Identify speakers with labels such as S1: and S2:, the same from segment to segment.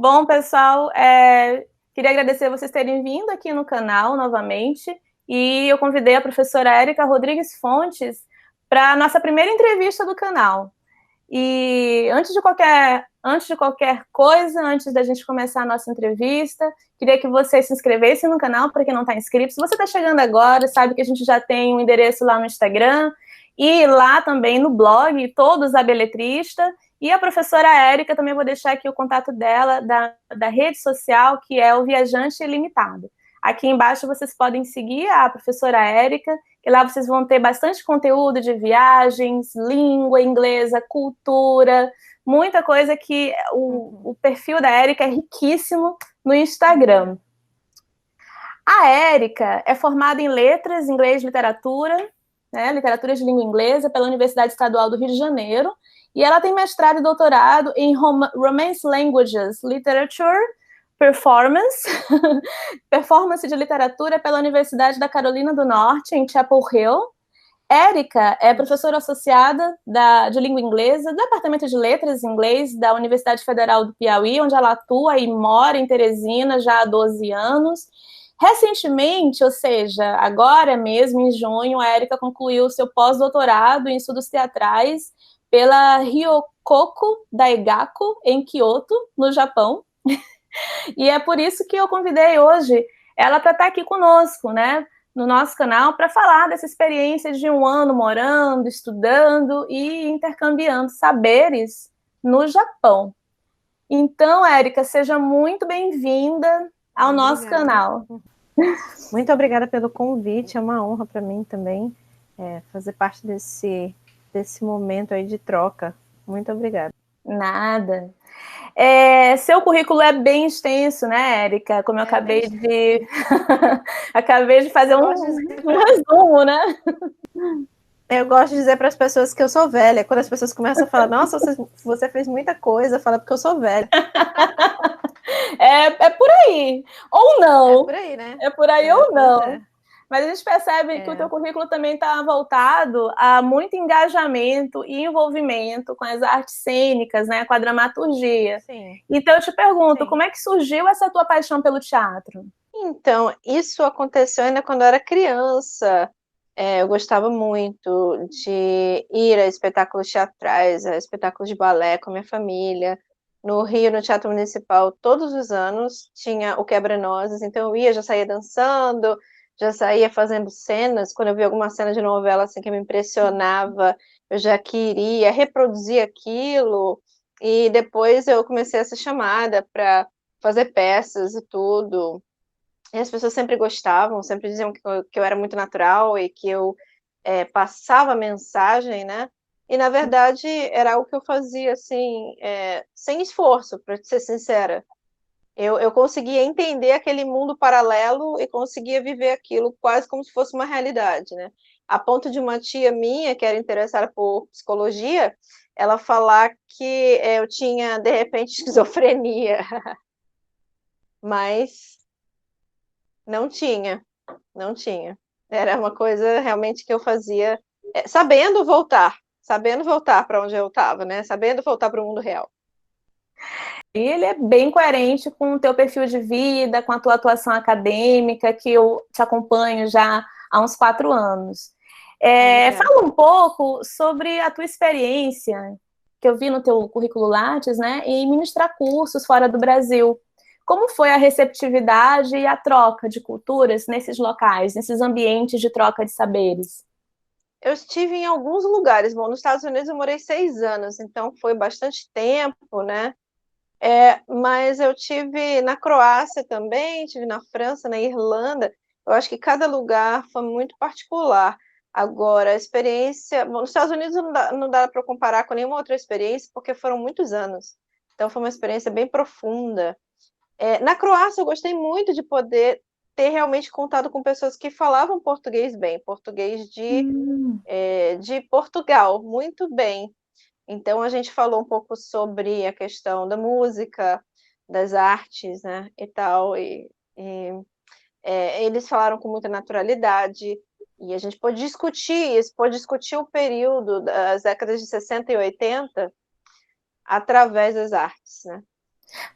S1: Bom, pessoal, queria agradecer vocês terem vindo aqui no canal novamente, e eu convidei a professora Érica Rodrigues Fontes para a nossa primeira entrevista do canal. E antes de qualquer coisa, antes da gente começar a nossa entrevista, queria que vocês se inscrevessem no canal, para quem não está inscrito. Se você está chegando agora, sabe que a gente já tem um endereço lá no Instagram, e lá também no blog, Todos a Beletrista. E a professora Érica, também vou deixar aqui o contato dela, da rede social, que é o Viajante Ilimitado. Aqui embaixo vocês podem seguir a professora Érica, que lá vocês vão ter bastante conteúdo de viagens, língua inglesa, cultura, muita coisa que o perfil da Érica é riquíssimo no Instagram. A Érica é formada em letras, inglês e literatura, né, literatura de língua inglesa, pela Universidade Estadual do Rio de Janeiro, e ela tem mestrado e doutorado em Romance Languages, Literature, Performance, Performance de Literatura pela Universidade da Carolina do Norte, em Chapel Hill. Érica é professora associada de língua inglesa do Departamento de Letras em Inglês da Universidade Federal do Piauí, onde ela atua e mora em Teresina já há 12 anos. Recentemente, ou seja, agora mesmo, em junho, a Érica concluiu seu pós-doutorado em estudos teatrais pela Ryokoku Daigaku, em Kyoto, no Japão. E é por isso que eu convidei hoje ela para estar aqui conosco, né, no nosso canal, para falar dessa experiência de um ano morando, estudando e intercambiando saberes no Japão. Então, Érica, seja muito bem-vinda ao nosso canal.
S2: Muito obrigada pelo convite, é uma honra para mim também fazer parte desse momento aí de troca. Muito obrigada.
S1: Nada. Seu currículo é bem extenso, né, Érica? Como eu acabei de fazer um resumo, né?
S2: Eu gosto de dizer para as pessoas que eu sou velha. Quando as pessoas começam a falar, nossa, você fez muita coisa, fala porque eu sou velha.
S1: É por aí. Ou não.
S2: É por aí, né?
S1: É por aí ou não. Mas a gente percebe que o teu currículo também está voltado a muito engajamento e envolvimento com as artes cênicas, né, com a dramaturgia.
S2: Sim.
S1: Então eu te pergunto, como é que surgiu essa tua paixão pelo teatro?
S2: Então, isso aconteceu ainda quando eu era criança. Eu gostava muito de ir a espetáculos teatrais, a espetáculos de balé com a minha família. No Rio, no Teatro Municipal, todos os anos tinha o Quebra-Nozes, então eu ia, já saía dançando, já saía fazendo cenas. Quando eu via alguma cena de novela assim que me impressionava, eu já queria reproduzir aquilo. E depois eu comecei a ser chamada para fazer peças e tudo. E as pessoas sempre gostavam, sempre diziam que eu era muito natural e que eu passava a mensagem, né? E, na verdade, era algo que eu fazia, assim, sem esforço, para ser sincera. Eu conseguia entender aquele mundo paralelo e conseguia viver aquilo quase como se fosse uma realidade, né? A ponto de uma tia minha, que era interessada por psicologia, ela falar que eu tinha, de repente, esquizofrenia. Mas não tinha. Era uma coisa realmente que eu fazia sabendo voltar para onde eu estava, né? Sabendo voltar para o mundo real.
S1: E ele é bem coerente com o teu perfil de vida, com a tua atuação acadêmica, que eu te acompanho já há uns 4 anos. Fala um pouco sobre a tua experiência, que eu vi no teu currículo Lattes, né, em ministrar cursos fora do Brasil. Como foi a receptividade e a troca de culturas nesses locais, nesses ambientes de troca de saberes?
S2: Eu estive em alguns lugares. Bom, nos Estados Unidos eu morei 6 anos, então foi bastante tempo, né? Mas eu tive na Croácia também, tive na França, na Irlanda. Eu acho que cada lugar foi muito particular. Agora, a experiência... Bom, nos Estados Unidos não dá para comparar com nenhuma outra experiência, porque foram muitos anos. Então, foi uma experiência bem profunda. Na Croácia, eu gostei muito de poder ter realmente contato com pessoas que falavam português bem, português de Portugal, muito bem. Então, a gente falou um pouco sobre a questão da música, das artes, né, e tal, eles falaram com muita naturalidade, e a gente pôde discutir isso, pôde discutir o período das décadas de 60 e 80 através das artes, né.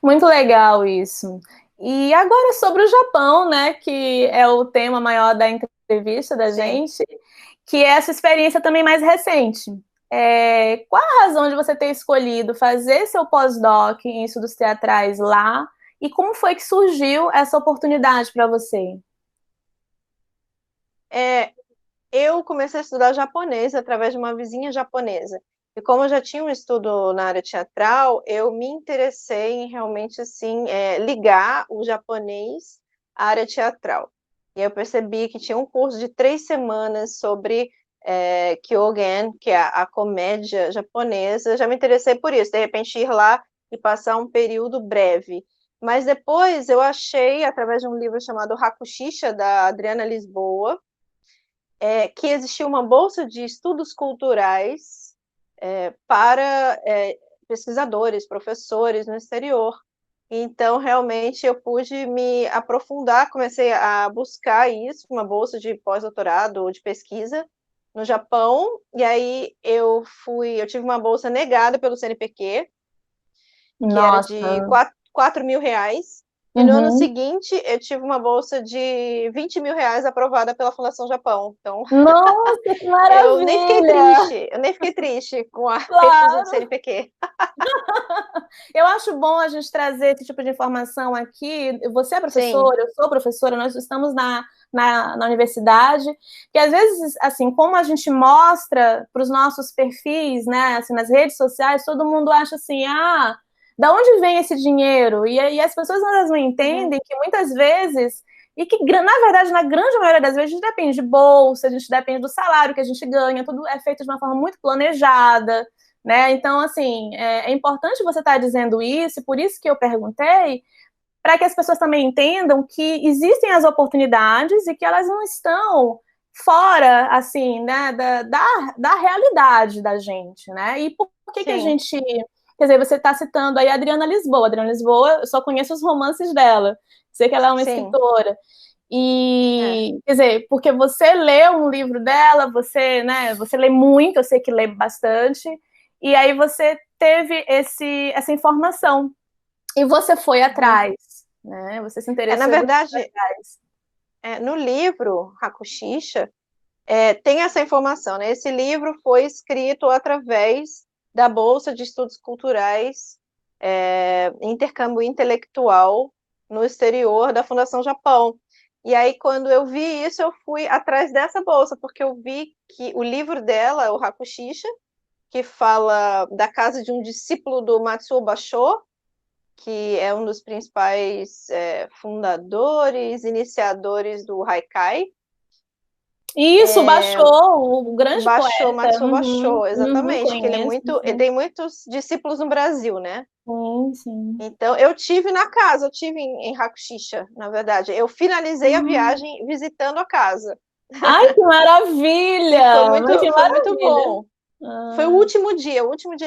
S1: Muito legal isso. E agora sobre o Japão, né, que é o tema maior da entrevista da
S2: Sim.
S1: gente, que é essa experiência também mais recente. Qual a razão de você ter escolhido fazer seu pós-doc em estudos teatrais lá? E como foi que surgiu essa oportunidade para você?
S2: É, eu comecei a estudar japonês através de uma vizinha japonesa. E como eu já tinha um estudo na área teatral, eu me interessei em realmente assim ligar o japonês à área teatral. E eu percebi que tinha um curso de 3 semanas sobre Kyogen, que é a comédia japonesa. Eu já me interessei por isso, de repente ir lá e passar um período breve. Mas depois eu achei, através de um livro chamado Hakushisha, da Adriana Lisboa, que existia uma bolsa de estudos culturais para pesquisadores, professores no exterior. Então, realmente, eu pude me aprofundar, comecei a buscar isso, uma bolsa de pós-doutorado ou de pesquisa no Japão, e aí eu tive uma bolsa negada pelo CNPq, que era de
S1: Nossa,
S2: 4 mil reais, e no ano
S1: uhum.
S2: seguinte eu tive uma bolsa de 20 mil reais aprovada pela Fundação Japão. Então,
S1: Nossa, que
S2: eu nem fiquei
S1: maravilha!
S2: triste, eu nem fiquei triste com a recusa do
S1: Claro!
S2: CNPq.
S1: Eu acho bom a gente trazer esse tipo de informação aqui. Você é
S2: Sim,
S1: professora, eu sou professora, nós estamos na universidade, que às vezes, assim, como a gente mostra para os nossos perfis, né, assim, nas redes sociais, todo mundo acha assim, da onde vem esse dinheiro? E as pessoas elas não
S2: uhum,
S1: entendem que muitas vezes, e que na verdade, na grande maioria das vezes, a gente depende de bolsa, a gente depende do salário que a gente ganha, tudo é feito de uma forma muito planejada, né? Então, assim, é importante você estar dizendo isso, por isso que eu perguntei, para que as pessoas também entendam que existem as oportunidades e que elas não estão fora, assim, né, da realidade da gente, né? E por que a
S2: sim,
S1: gente... Quer dizer, você está citando aí a Adriana Lisboa. A Adriana Lisboa, eu só conheço os romances dela. Sei que ela é uma
S2: sim,
S1: escritora.
S2: é.
S1: E, quer dizer, porque você lê um livro dela, você, né, você lê muito, eu sei que lê bastante, e aí você teve essa informação. E você foi
S2: Uhum.
S1: atrás, né? Você se
S2: Na
S1: interessou e você foi
S2: verdade,
S1: atrás.
S2: no livro Hakushisha, tem essa informação, né? Esse livro foi escrito através da Bolsa de Estudos Culturais, intercâmbio intelectual no exterior da Fundação Japão. E aí, quando eu vi isso, eu fui atrás dessa bolsa, porque eu vi que o livro dela, o Hakushisha, que fala da casa de um discípulo do Matsuo Basho, que é um dos principais fundadores, iniciadores do Haikai.
S1: Isso, baixou, o grande
S2: Basho,
S1: poeta.
S2: Matsuo
S1: Uhum,
S2: Basho,
S1: uhum,
S2: exatamente, que
S1: conheço,
S2: ele
S1: sim.
S2: tem muitos discípulos no Brasil, né?
S1: Sim, sim.
S2: Então, eu tive na casa, eu tive em Hakushisha, na verdade. Eu finalizei a
S1: Hum.
S2: viagem visitando a casa.
S1: Ai, que
S2: E
S1: maravilha! Mas que
S2: foi muito
S1: maravilha!
S2: bom. Foi
S1: Ah,
S2: o último dia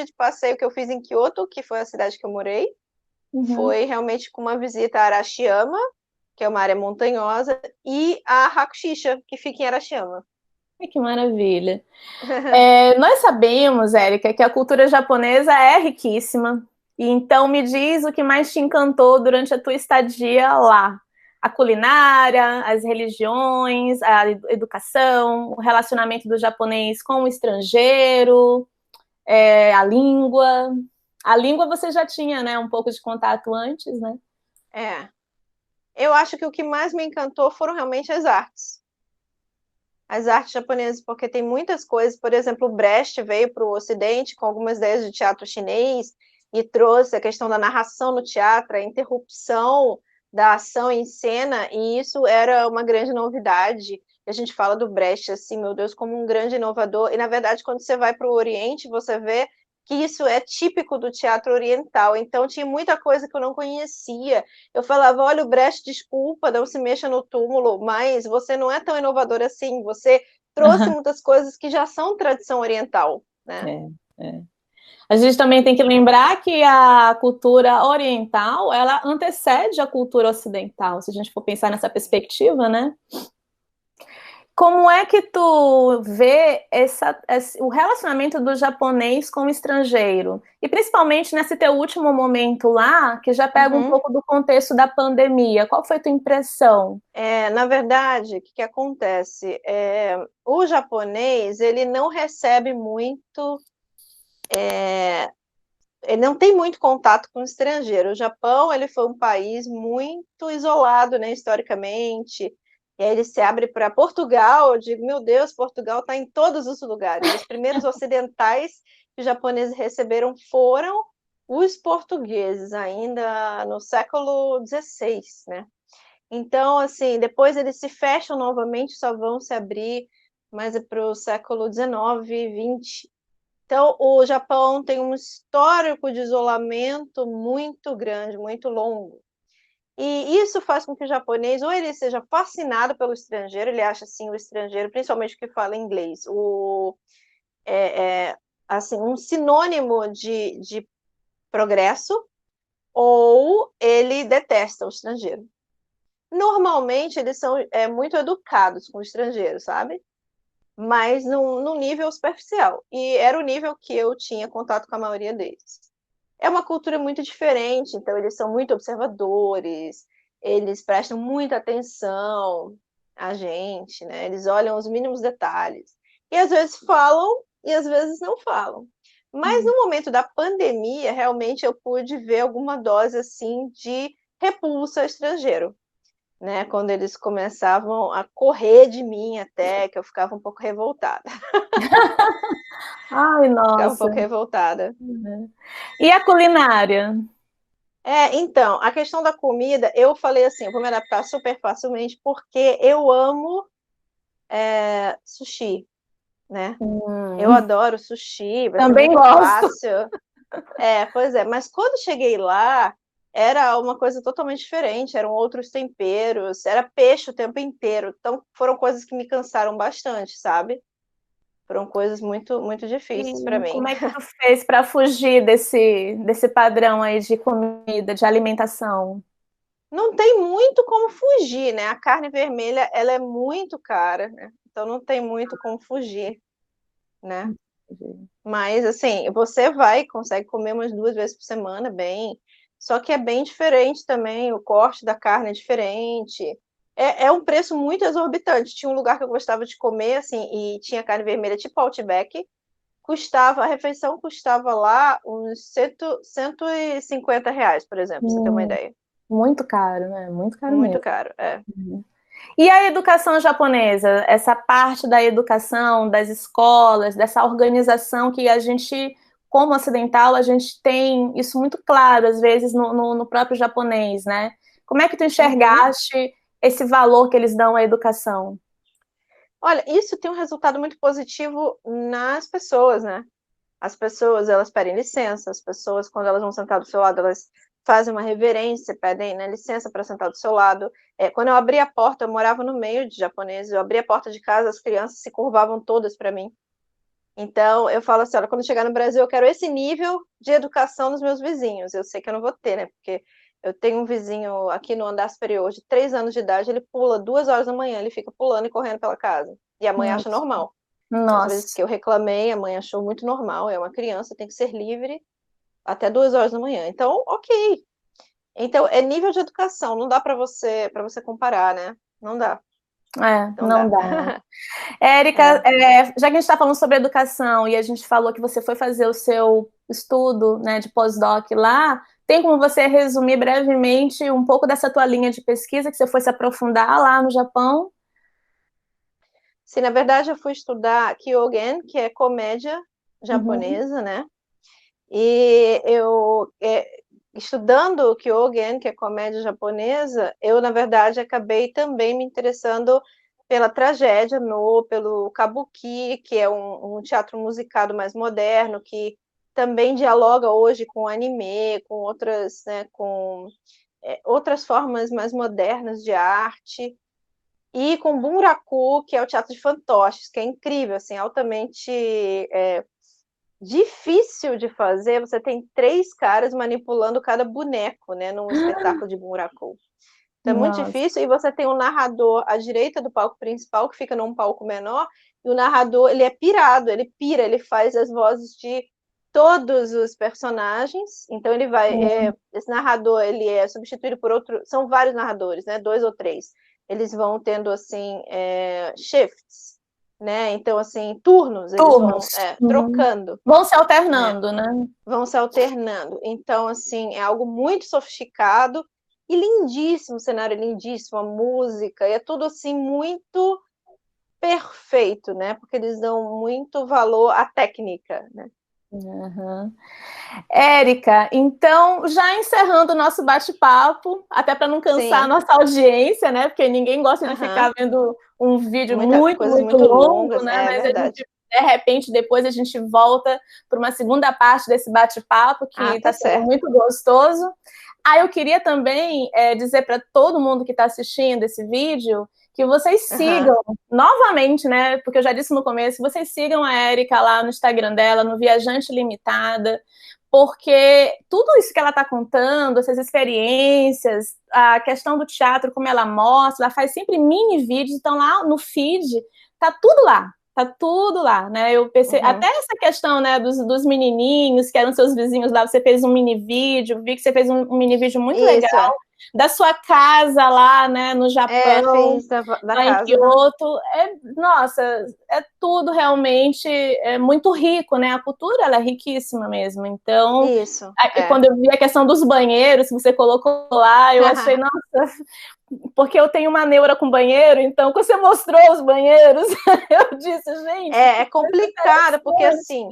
S2: de passeio que eu fiz em Kyoto, que foi a cidade que eu morei.
S1: uhum.
S2: Foi realmente com uma visita a Arashiyama, que é uma área montanhosa, e a Hakushisha, que fica em Arashiyama.
S1: Ai, que maravilha. Nós sabemos, Érica, que a cultura japonesa é riquíssima. E então me diz o que mais te encantou durante a tua estadia lá. A culinária, as religiões, a educação, o relacionamento do japonês com o estrangeiro, a língua. A língua você já tinha, né, um pouco de contato antes, né?
S2: É. Eu acho que o que mais me encantou foram realmente as artes. As artes japonesas, porque tem muitas coisas, por exemplo, o Brecht veio para o Ocidente com algumas ideias de teatro chinês e trouxe a questão da narração no teatro, a interrupção da ação em cena, e isso era uma grande novidade. A gente fala do Brecht assim, meu Deus, como um grande inovador, e na verdade, quando você vai para o Oriente, você vê que isso é típico do teatro oriental, então tinha muita coisa que eu não conhecia. Eu falava, olha, o Brecht, desculpa, não se mexa no túmulo, mas você não é tão inovador assim, você trouxe muitas coisas que já são tradição oriental, né?
S1: É, é. A gente também tem que lembrar que a cultura oriental, ela antecede a cultura ocidental, se a gente for pensar nessa perspectiva, né? Como é que tu vê o relacionamento do japonês com o estrangeiro? E principalmente nesse teu último momento lá, que já pega um
S2: Uhum.
S1: pouco do contexto da pandemia. Qual foi a tua impressão?
S2: Na verdade, o que que acontece? O japonês, ele não recebe muito, ele não tem muito contato com o estrangeiro. O Japão, ele foi um país muito isolado, né, historicamente. E aí ele se abre para Portugal. Eu digo, meu Deus, Portugal está em todos os lugares. Os primeiros ocidentais que os japoneses receberam foram os portugueses, ainda no século XVI, né? Então, assim, depois eles se fecham novamente, só vão se abrir mais para o século XIX, XX. Então, o Japão tem um histórico de isolamento muito grande, muito longo. E isso faz com que o japonês, ou ele seja fascinado pelo estrangeiro, ele acha assim o estrangeiro, principalmente o que fala inglês, assim, um sinônimo de progresso, ou ele detesta o estrangeiro. Normalmente eles são muito educados com o estrangeiro, sabe? Mas num nível superficial. E era o nível que eu tinha contato com a maioria deles. É uma cultura muito diferente, então eles são muito observadores, eles prestam muita atenção a gente, né? Eles olham os mínimos detalhes. E às vezes falam e às vezes não falam. Mas no momento da pandemia, realmente eu pude ver alguma dose assim de repulsa ao estrangeiro, né? Quando eles começavam a correr de mim até, que eu ficava um pouco revoltada.
S1: Ai,
S2: Ficava um
S1: nossa.
S2: pouco revoltada.
S1: Uhum. E a culinária?
S2: Então, a questão da comida, eu falei assim, eu vou me adaptar super facilmente, porque eu amo sushi, né? Eu
S1: Hum,
S2: adoro sushi, vai ser
S1: também
S2: muito
S1: gosto.
S2: fácil. Pois é, mas quando cheguei lá, era uma coisa totalmente diferente, eram outros temperos, era peixe o tempo inteiro, então foram coisas que me cansaram bastante, sabe? Foram coisas muito, muito difíceis para
S1: E
S2: mim.
S1: como é que tu fez para fugir desse padrão aí de comida, de alimentação?
S2: Não tem muito como fugir, né? A carne vermelha, ela é muito cara, né? Então não tem muito como fugir, né? Mas assim, você vai, consegue comer umas 2 vezes por semana, bem. Só que é bem diferente também, o corte da carne é diferente. É um preço muito exorbitante. Tinha um lugar que eu gostava de comer, assim, e tinha carne vermelha tipo Outback. A refeição custava lá uns R$ 150, por exemplo, pra você ter uma
S1: Hum,
S2: ideia.
S1: muito caro, né? Muito caro
S2: Muito
S1: mesmo.
S2: caro, é.
S1: E a educação japonesa, essa parte da educação, das escolas, dessa organização que a gente, como ocidental, a gente tem isso muito claro, às vezes, no próprio japonês, né? Como é que tu
S2: Uhum.
S1: enxergaste esse valor que eles dão à educação?
S2: Olha, isso tem um resultado muito positivo nas pessoas, né? As pessoas, elas pedem licença, as pessoas, quando elas vão sentar do seu lado, elas fazem uma reverência, pedem, né, licença para sentar do seu lado. Quando eu abri a porta, eu morava no meio de japoneses, eu abri a porta de casa, as crianças se curvavam todas para mim. Então, eu falo assim, olha, quando chegar no Brasil, eu quero esse nível de educação dos meus vizinhos. Eu sei que eu não vou ter, né? Porque eu tenho um vizinho aqui no andar superior de 3 anos de idade, ele pula 2 horas da manhã, ele fica pulando e correndo pela casa. E a mãe acha
S1: Nossa,
S2: normal. As vezes
S1: nossa,
S2: que eu reclamei, a mãe achou muito normal. É uma criança, tem que ser livre até 2 horas da manhã. Então, ok. Então, é nível de educação. Não dá para você comparar, né? Não dá. Não
S1: não
S2: dá.
S1: dá. Érica,
S2: É.
S1: já que a gente está falando sobre educação e a gente falou que você foi fazer o seu estudo, né, de pós-doc lá, tem como você resumir brevemente um pouco dessa tua linha de pesquisa que você foi se aprofundar lá no Japão?
S2: Sim, na verdade, eu fui estudar Kyogen, que é comédia
S1: Uhum.
S2: japonesa, né? E eu, estudando Kyogen, que é comédia japonesa, eu, na verdade, acabei também me interessando pela tragédia, pelo kabuki, que é um teatro musicado mais moderno, que também dialoga hoje com anime, com outras, né, com outras formas mais modernas de arte, e com Bunraku, que é o teatro de fantoches, que é incrível, assim, altamente difícil de fazer. Você tem 3 caras manipulando cada boneco, né, num espetáculo de Bunraku. Então é muito
S1: Nossa.
S2: difícil, e você tem um narrador à direita do palco principal, que fica num palco menor, e o narrador, ele é pirado, ele pira, ele faz as vozes de todos os personagens, então ele vai, esse narrador, ele é substituído por outro, são vários narradores, né, 2 ou 3, eles vão tendo, assim, shifts, né, então, assim, turnos, eles
S1: Turnos.
S2: vão trocando.
S1: Vão se alternando, né?
S2: Vão se alternando, então, assim, é algo muito sofisticado, e lindíssimo, o cenário é lindíssimo, a música, é tudo, assim, muito perfeito, né, porque eles dão muito valor à técnica, né.
S1: Uhum. Érica, então, já encerrando o nosso bate-papo, até para não cansar a
S2: Sim.
S1: nossa audiência, né? Porque ninguém gosta de ficar vendo um vídeo muito,
S2: coisas
S1: muito
S2: muito
S1: longo,
S2: longas,
S1: né? Mas a
S2: verdade.
S1: gente, de repente, depois a gente volta para uma segunda parte desse bate-papo, que está sendo muito gostoso. Eu queria também dizer para todo mundo que está assistindo esse vídeo que vocês sigam novamente, né? Porque eu já disse no começo, vocês sigam a Érica lá no Instagram dela, no Viajante Limitada, porque tudo isso que ela está contando, essas experiências, a questão do teatro, como ela mostra, ela faz sempre mini vídeos, então lá no feed tá tudo lá. Tá tudo lá, né? Eu pensei, até essa questão, né, dos menininhos que eram seus vizinhos lá, você fez um mini vídeo, vi que você fez um mini vídeo muito legal da sua casa lá, né, no Japão,
S2: fiz da
S1: lá em
S2: casa.
S1: Kyoto. Nossa, é tudo realmente muito rico, né? A cultura, ela é riquíssima mesmo. Então, quando eu vi a questão dos banheiros, que você colocou lá, eu achei, nossa, porque eu tenho uma neura com banheiro, então quando você mostrou os banheiros, eu disse, gente...
S2: É complicado, porque assim,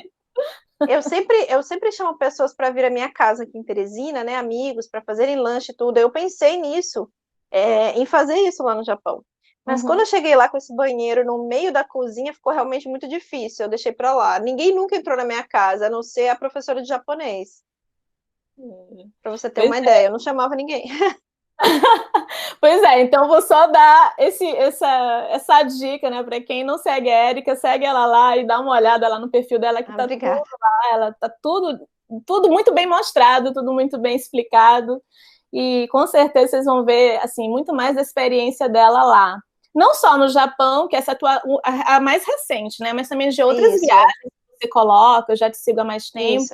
S2: eu sempre chamo pessoas para vir à minha casa aqui em Teresina, né, amigos, para fazerem lanche e tudo. Eu pensei nisso, em fazer isso lá no Japão. Mas quando eu cheguei lá com esse banheiro no meio da cozinha, ficou realmente muito difícil, eu deixei para lá. Ninguém nunca entrou na minha casa, a não ser a professora de japonês. Para você ter uma ideia, eu não chamava ninguém.
S1: Pois é, então vou só dar essa dica, né, para quem não segue a Érica, segue ela lá e dá uma olhada lá no perfil dela, que tá tudo lá, ela tá tudo muito bem mostrado, tudo muito bem explicado, e com certeza vocês vão ver, assim, muito mais da experiência dela lá. Não só no Japão, que essa a mais recente, né, mas também de outras viagens que você coloca, eu já te sigo há mais tempo.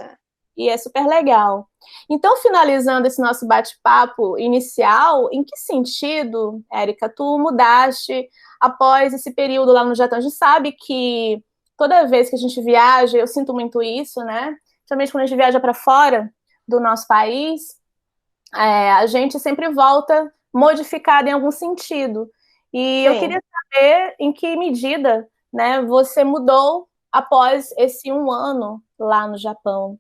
S1: E é super legal. Então, finalizando esse nosso bate-papo inicial, em que sentido, Érica, tu mudaste após esse período lá no Japão? A gente sabe que toda vez que a gente viaja, eu sinto muito isso, né? Principalmente quando a gente viaja para fora do nosso país, a gente sempre volta modificada em algum sentido. E eu queria saber em que medida, né, você mudou após esse 1 ano lá no Japão.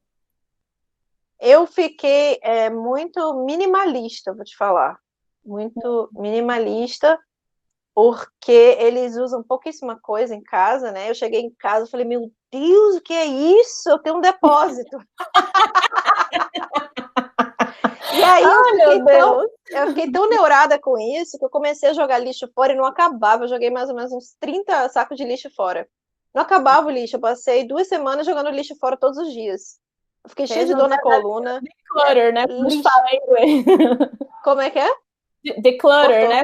S2: Eu fiquei muito minimalista, vou te falar. Muito minimalista, porque eles usam pouquíssima coisa em casa, né? Eu cheguei em casa e falei, meu Deus, o que é isso? Eu tenho um depósito. E aí eu fiquei tão neurada com isso que eu comecei a jogar lixo fora e não acabava. Eu joguei mais ou menos uns 30 sacos de lixo fora. Não acabava o lixo, eu passei 2 semanas jogando lixo fora todos os dias. Eu fiquei cheia de dor na coluna.
S1: Declutter, né? Como a gente fala em inglês.
S2: Como é que é?
S1: Declutter, né?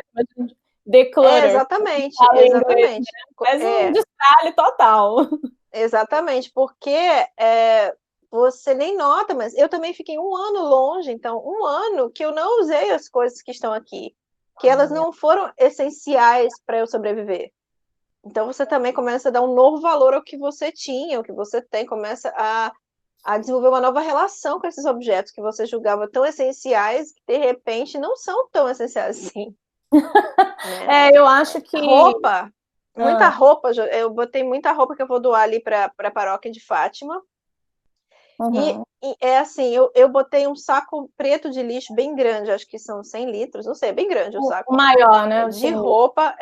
S1: Declutter.
S2: Exatamente.
S1: Faz um destralhe total.
S2: Exatamente, porque você nem nota, mas eu também fiquei 1 ano longe, então 1 ano que eu não usei as coisas que estão aqui, que elas não foram essenciais para eu sobreviver. Então você também começa a dar um novo valor ao que você tinha, ao que você tem, começa a desenvolver uma nova relação com esses objetos que você julgava tão essenciais, que de repente não são tão essenciais assim.
S1: Né? Eu acho que...
S2: Roupa, muita roupa, eu botei muita roupa que eu vou doar ali para a paróquia de Fátima. E é assim, eu botei um saco preto de lixo bem grande, acho que são 100 litros, não sei, é bem grande o saco.
S1: O maior, né?
S2: De roupa,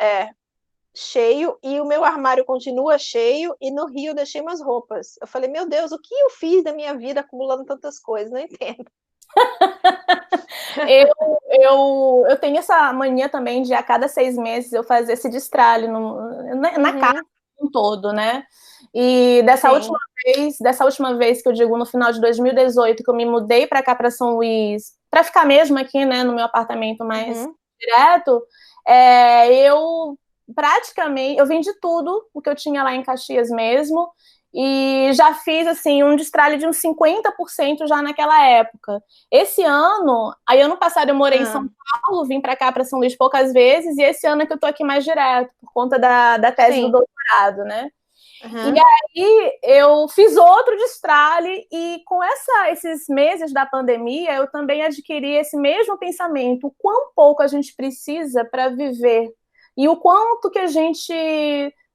S2: cheio, e o meu armário continua cheio, e no Rio eu deixei umas roupas. Eu falei, meu Deus, o que eu fiz da minha vida acumulando tantas coisas? Não entendo.
S1: Eu tenho essa mania também de a cada 6 meses eu fazer esse destralhe na casa como um todo, né? E dessa última vez que eu digo no final de 2018 que eu me mudei para cá, para São Luís, para ficar mesmo aqui, né, no meu apartamento mais direto, eu praticamente, eu vendi tudo o que eu tinha lá em Caxias mesmo, e já fiz, assim, um destralhe de uns 50% já naquela época. Esse ano, aí ano passado eu morei em São Paulo, vim para cá, para São Luís poucas vezes, e esse ano é que eu tô aqui mais direto, por conta da tese do doutorado, né? E aí eu fiz outro destralhe, e com esses meses da pandemia, eu também adquiri esse mesmo pensamento, o quão pouco a gente precisa para viver, e o quanto que a gente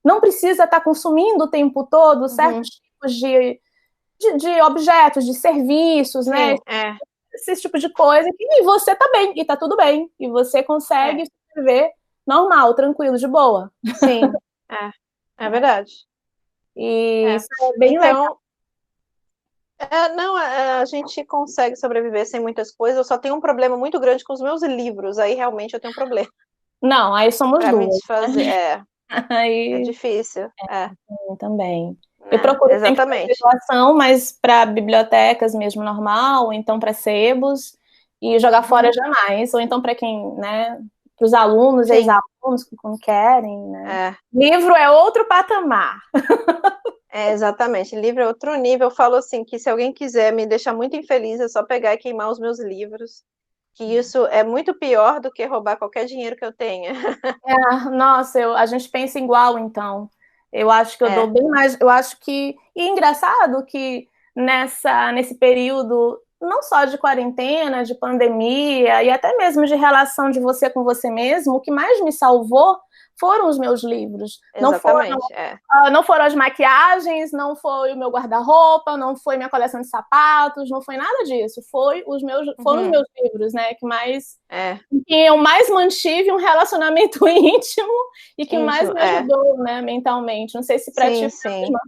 S1: não precisa estar consumindo o tempo todo certos tipos de objetos, de serviços, né? Esse tipo de coisa, e você tá bem, e tá tudo bem, e você consegue viver normal, tranquilo, de boa.
S2: Sim, é verdade.
S1: E isso é bem legal.
S2: Não, a gente consegue sobreviver sem muitas coisas. Eu só tenho um problema muito grande com os meus livros. Aí realmente eu tenho um problema.
S1: Não, aí somos
S2: pra
S1: duas.
S2: Me desfazer.
S1: Né? Aí,
S2: é difícil.
S1: Também. Eu procuro
S2: exatamente.
S1: sempre fazer doação, mas para bibliotecas mesmo normal, ou então para sebos, e jogar fora jamais. Ou então para quem, né? Para os alunos, ex-alunos que não querem, né? Livro é outro patamar.
S2: Exatamente. Livro é outro nível. Eu falo assim, que se alguém quiser me deixar muito infeliz, é só pegar e queimar os meus livros. Que isso é muito pior do que roubar qualquer dinheiro que eu tenha.
S1: Nossa, a gente pensa igual, então. Eu acho que eu dou bem mais. Eu acho que. E é engraçado que nesse período, não só de quarentena, de pandemia, e até mesmo de relação de você com você mesmo, o que mais me salvou foram os meus livros.
S2: Exatamente.
S1: Não foram as maquiagens, não foi o meu guarda-roupa, não foi minha coleção de sapatos, não foi nada disso. Foram os meus livros, né? Que mais. Que eu mais mantive um relacionamento íntimo e que mais me ajudou, né, mentalmente. Não sei se para ti foi a mesma.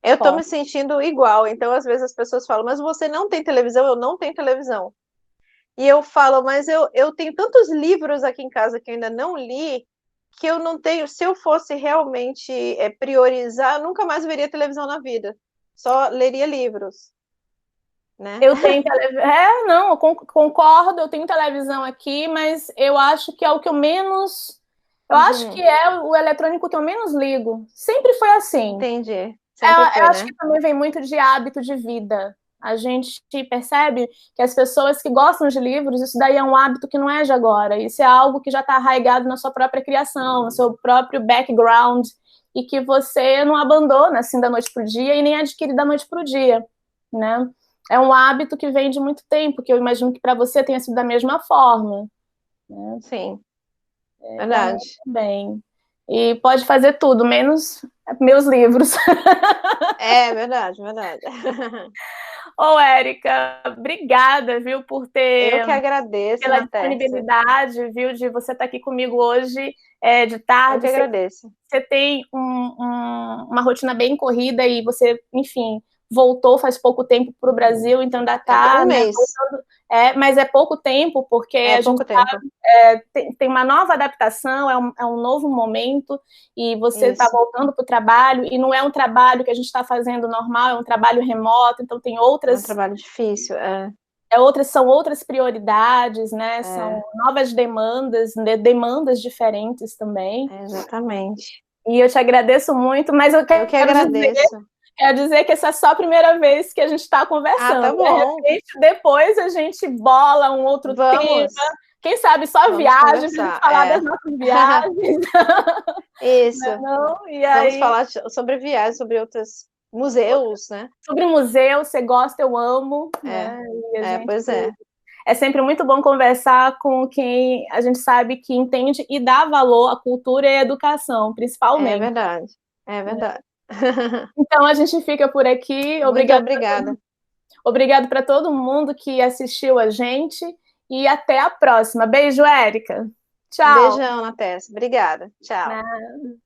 S2: Eu tô me sentindo igual. Então, às vezes as pessoas falam, mas você não tem televisão? Eu não tenho televisão. E eu falo, mas eu tenho tantos livros aqui em casa que eu ainda não li, que eu não tenho. Se eu fosse realmente priorizar, eu nunca mais veria televisão na vida. Só leria livros. Né?
S1: Eu tenho televisão. Não, eu concordo, eu tenho televisão aqui, mas eu acho que é o que eu menos. Eu acho que é o eletrônico que eu menos ligo. Sempre foi assim.
S2: Entendi. Sempre foi,
S1: eu acho que também vem muito de hábito de vida. A gente percebe que as pessoas que gostam de livros, isso daí é um hábito que não é de agora. Isso é algo que já está arraigado na sua própria criação, no seu próprio background, e que você não abandona assim da noite para o dia e nem adquire da noite para o dia, né? É um hábito que vem de muito tempo, que eu imagino que para você tenha sido da mesma forma. Né?
S2: Sim, verdade.
S1: Também. E pode fazer tudo, menos meus livros.
S2: Verdade, verdade.
S1: Ô, Érica, obrigada, viu, por ter...
S2: Eu que agradeço,
S1: pela disponibilidade, viu, de você estar aqui comigo hoje, de tarde.
S2: Eu que agradeço.
S1: Você tem uma rotina bem corrida e você, enfim, voltou faz pouco tempo para o Brasil, então ainda está...
S2: Um mês.
S1: Mas é pouco tempo, porque a gente tem uma nova adaptação, é um novo momento, e você está voltando para o trabalho, e não é um trabalho que a gente está fazendo normal, é um trabalho remoto, então tem outras...
S2: É um trabalho difícil,
S1: são outras prioridades, né? São novas demandas diferentes também.
S2: Exatamente.
S1: E eu te agradeço muito, mas eu
S2: que agradeço.
S1: Quero dizer que essa é só a primeira vez que a gente está conversando.
S2: Tá bom.
S1: De repente, depois a gente bola um outro tema. Quem sabe só viagem, pra gente falar das nossas viagens.
S2: Isso.
S1: Não? E aí...
S2: Vamos falar sobre viagens, sobre outros museus, né?
S1: Sobre museu, você gosta, eu amo. Né?
S2: Pois é.
S1: É sempre muito bom conversar com quem a gente sabe que entende e dá valor à cultura e à educação, principalmente.
S2: É verdade, é verdade.
S1: Então a gente fica por aqui.
S2: Obrigada.
S1: Obrigado para todo mundo que assistiu a gente e até a próxima. Beijo, Érica. Tchau.
S2: Beijão, Natécia. Obrigada. Tchau.
S1: Nada.